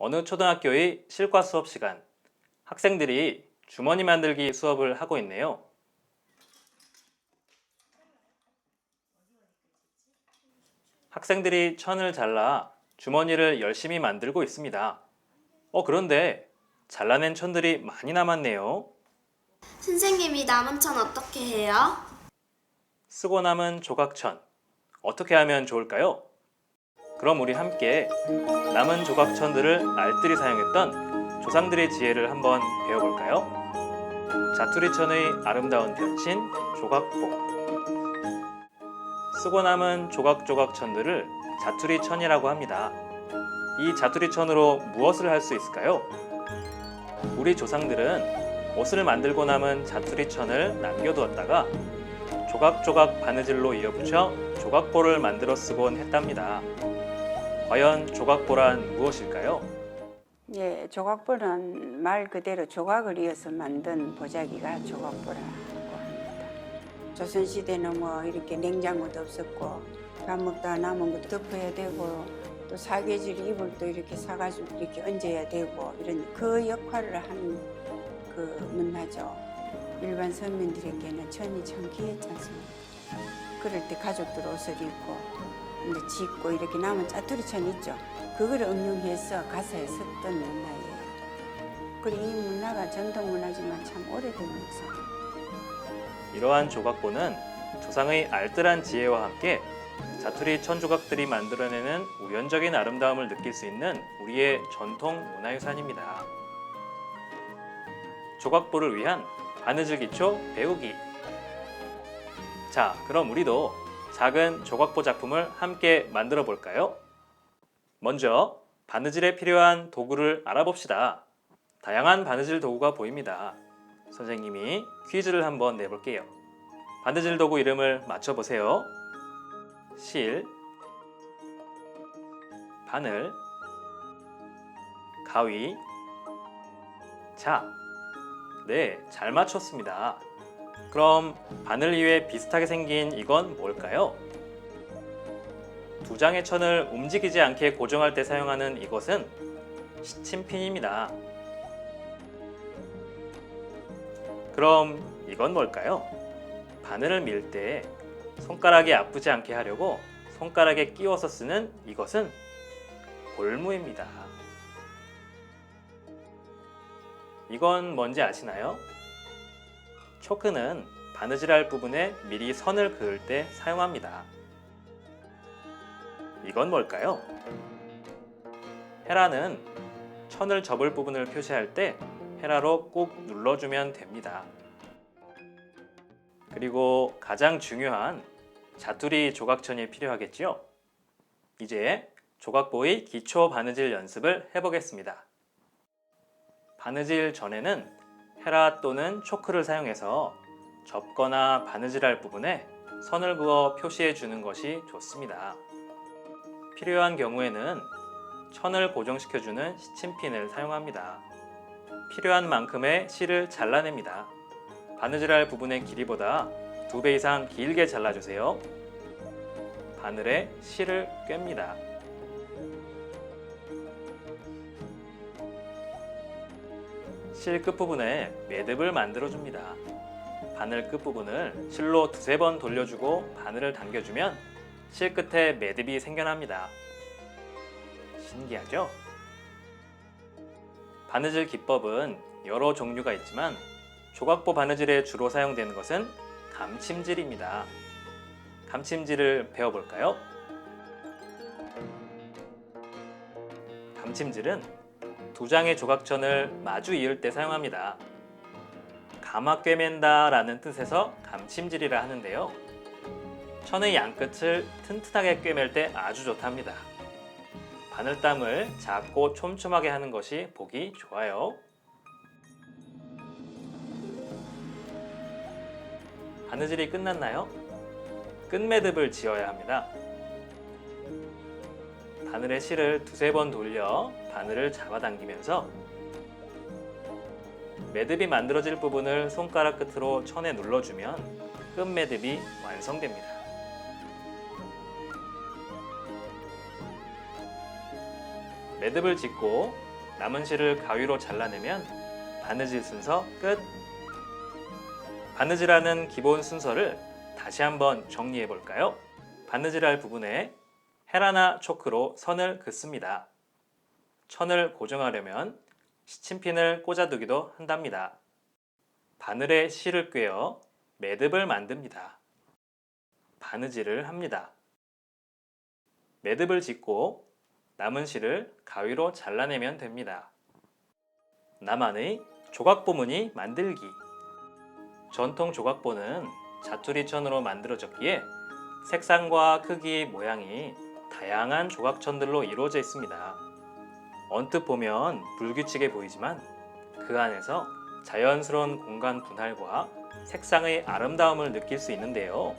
어느 초등학교의 실과 수업 시간, 학생들이 주머니 만들기 수업을 하고 있네요. 학생들이 천을 잘라 주머니를 열심히 만들고 있습니다. 그런데 잘라낸 천들이 많이 남았네요. 선생님이 남은 천 어떻게 해요? 쓰고 남은 조각천, 어떻게 하면 좋을까요? 그럼 우리 함께 남은 조각천들을 알뜰히 사용했던 조상들의 지혜를 한번 배워볼까요? 자투리천의 아름다운 변신, 조각보. 쓰고 남은 조각조각천들을 자투리천이라고 합니다. 이 자투리천으로 무엇을 할 수 있을까요? 우리 조상들은 옷을 만들고 남은 자투리천을 남겨두었다가 조각조각 바느질로 이어붙여 조각보를 만들어 쓰곤 했답니다. 과연 조각보란 무엇일까요? 예, 조각보는 말 그대로 조각을 이어서 만든 보자기가 조각보라고 합니다. 조선시대는 뭐 이렇게 냉장고도 없었고 밥 먹다가 남은 것도 덮어야 되고 또 사계절 이불 또 이렇게 사가지고 이렇게 얹어야 되고 이런 그 역할을 한 그 문화죠. 일반 서민들에게는 천이 참 귀했지 않습니까? 그럴 때 가족들 옷을 입고 이제 짓고 이렇게 남은 짜투리천 있죠. 그걸 응용해서 가사에 썼던 문화예요. 그리고 이 문화가 전통 문화지만 참 오래된 역사. 이러한 조각보는 조상의 알뜰한 지혜와 함께 자투리 천조각들이 만들어내는 우연적인 아름다움을 느낄 수 있는 우리의 전통 문화유산입니다. 조각보를 위한 바느질 기초 배우기. 자, 그럼 우리도 작은 조각보 작품을 함께 만들어 볼까요? 먼저 바느질에 필요한 도구를 알아봅시다. 다양한 바느질 도구가 보입니다. 선생님이 퀴즈를 한번 내볼게요. 바느질 도구 이름을 맞춰보세요. 실, 바늘, 가위, 자. 네, 잘 맞췄습니다. 그럼 바늘 위에 비슷하게 생긴 이건 뭘까요? 두 장의 천을 움직이지 않게 고정할 때 사용하는 이것은 시침핀입니다. 그럼 이건 뭘까요? 바늘을 밀 때 손가락이 아프지 않게 하려고 손가락에 끼워서 쓰는 이것은 골무입니다. 이건 뭔지 아시나요? 초크는 바느질할 부분에 미리 선을 그을 때 사용합니다. 이건 뭘까요? 헤라는 천을 접을 부분을 표시할 때 헤라로 꾹 눌러주면 됩니다. 그리고 가장 중요한 자투리 조각천이 필요하겠지요? 이제 조각보의 기초 바느질 연습을 해보겠습니다. 바느질 전에는 헤라 또는 초크를 사용해서 접거나 바느질할 부분에 선을 그어 표시해 주는 것이 좋습니다. 필요한 경우에는 천을 고정시켜주는 시침핀을 사용합니다. 필요한 만큼의 실을 잘라냅니다. 바느질할 부분의 길이보다 2배 이상 길게 잘라주세요. 바늘에 실을 꿰입니다. 실 끝부분에 매듭을 만들어줍니다. 바늘 끝부분을 실로 2~3번 돌려주고 바늘을 당겨주면 실 끝에 매듭이 생겨납니다. 신기하죠? 바느질 기법은 여러 종류가 있지만 조각보 바느질에 주로 사용되는 것은 감침질입니다. 감침질을 배워볼까요? 감침질은 2장의 조각천을 마주 이을 때 사용합니다. 감아 꿰맨다 라는 뜻에서 감침질이라 하는데요. 천의 양끝을 튼튼하게 꿰맬 때 아주 좋답니다. 바늘땀을 작고 촘촘하게 하는 것이 보기 좋아요. 바느질이 끝났나요? 끝매듭을 지어야 합니다. 바늘에 실을 2~3번 돌려 바늘을 잡아당기면서 매듭이 만들어질 부분을 손가락 끝으로 천에 눌러주면 끝매듭이 완성됩니다. 매듭을 짓고 남은 실을 가위로 잘라내면 바느질 순서 끝! 바느질하는 기본 순서를 다시 한번 정리해 볼까요? 바느질할 부분에 헤라나 초크로 선을 긋습니다. 천을 고정하려면 시침핀을 꽂아두기도 한답니다. 바늘에 실을 꿰어 매듭을 만듭니다. 바느질을 합니다. 매듭을 짓고 남은 실을 가위로 잘라내면 됩니다. 나만의 조각보무늬 만들기. 전통 조각보는 자투리천으로 만들어졌기에 색상과 크기, 모양이 다양한 조각천들로 이루어져 있습니다. 언뜻 보면 불규칙해 보이지만 그 안에서 자연스러운 공간 분할과 색상의 아름다움을 느낄 수 있는데요.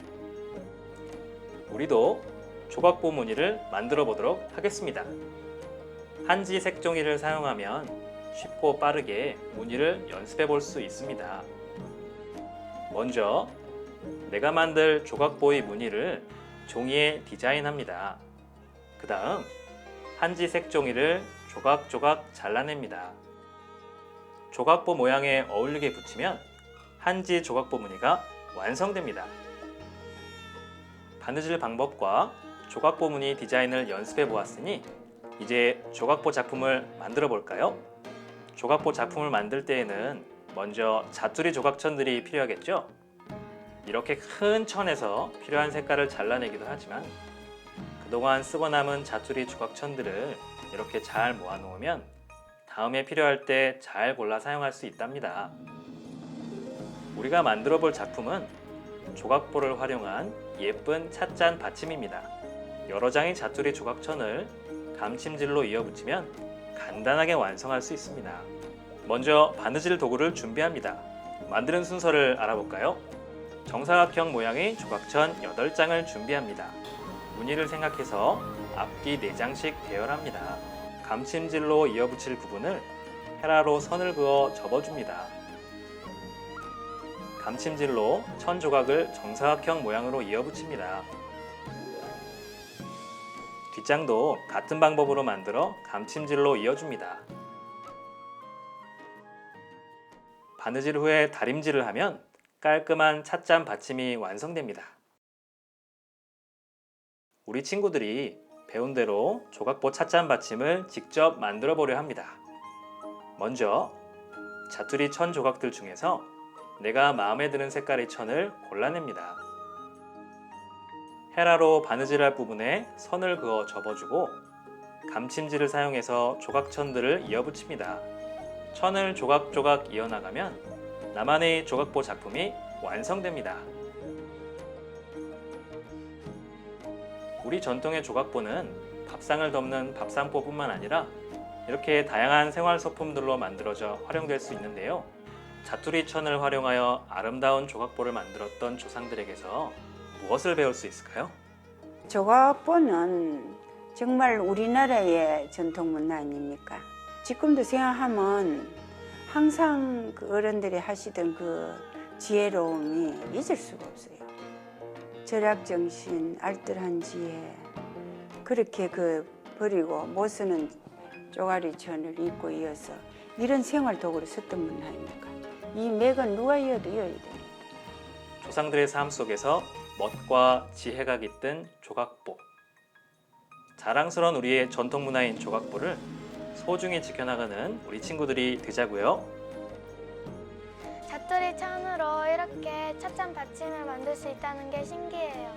우리도 조각보 무늬를 만들어 보도록 하겠습니다. 한지 색종이를 사용하면 쉽고 빠르게 무늬를 연습해 볼 수 있습니다. 먼저 내가 만들 조각보의 무늬를 종이에 디자인합니다. 그 다음 한지 색종이를 조각조각 잘라냅니다. 조각보 모양에 어울리게 붙이면 한지 조각보 무늬가 완성됩니다. 바느질 방법과 조각보 무늬 디자인을 연습해 보았으니 이제 조각보 작품을 만들어 볼까요? 조각보 작품을 만들 때에는 먼저 자투리 조각천들이 필요하겠죠? 이렇게 큰 천에서 필요한 색깔을 잘라내기도 하지만 그동안 쓰고 남은 자투리 조각천들을 이렇게 잘 모아놓으면 다음에 필요할 때 잘 골라 사용할 수 있답니다. 우리가 만들어 볼 작품은 조각보를 활용한 예쁜 찻잔 받침입니다. 여러 장의 자투리 조각천을 감침질로 이어붙이면 간단하게 완성할 수 있습니다. 먼저 바느질 도구를 준비합니다. 만드는 순서를 알아볼까요? 정사각형 모양의 조각천 8장을 준비합니다. 무늬를 생각해서 앞뒤 4장씩 대열합니다. 감침질로 이어붙일 부분을 헤라로 선을 그어 접어줍니다. 감침질로 천 조각을 정사각형 모양으로 이어붙입니다. 뒷장도 같은 방법으로 만들어 감침질로 이어줍니다. 바느질 후에 다림질을 하면 깔끔한 찻잔 받침이 완성됩니다. 우리 친구들이 배운 대로 조각보 찻잔 받침을 직접 만들어 보려 합니다. 먼저 자투리 천 조각들 중에서 내가 마음에 드는 색깔의 천을 골라냅니다. 헤라로 바느질할 부분에 선을 그어 접어주고 감침질을 사용해서 조각천들을 이어붙입니다. 천을 조각조각 이어나가면 나만의 조각보 작품이 완성됩니다. 우리 전통의 조각보는 밥상을 덮는 밥상포뿐만 아니라 이렇게 다양한 생활 소품들로 만들어져 활용될 수 있는데요. 자투리 천을 활용하여 아름다운 조각보를 만들었던 조상들에게서 무엇을 배울 수 있을까요? 조각보는 정말 우리나라의 전통 문화 아닙니까? 지금도 생각하면 항상 그 어른들이 하시던 그 지혜로움이 잊을 수가 없어요. 절약정신, 알뜰한 지혜, 그렇게 버리고 못 쓰는 쪼가리천을 입고 이어서 이런 생활 도구를 썼던 문화 아닙니까? 이 맥은 누가 이어도 이어야 돼요. 조상들의 삶 속에서 멋과 지혜가 깃든 조각보. 자랑스러운 우리의 전통 문화인 조각보를 소중히 지켜나가는 우리 친구들이 되자고요. 자투리 천으로 이렇게 찻잔 받침을 만들 수 있다는 게 신기해요.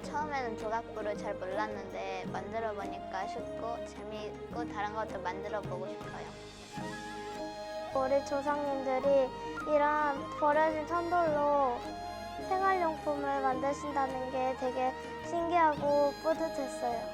처음에는 조각보를 잘 몰랐는데 만들어 보니까 쉽고 재미있고 다른 것도 만들어 보고 싶어요. 우리 조상님들이 이런 버려진 천돌로 생활용품을 만드신다는 게 되게 신기하고 뿌듯했어요.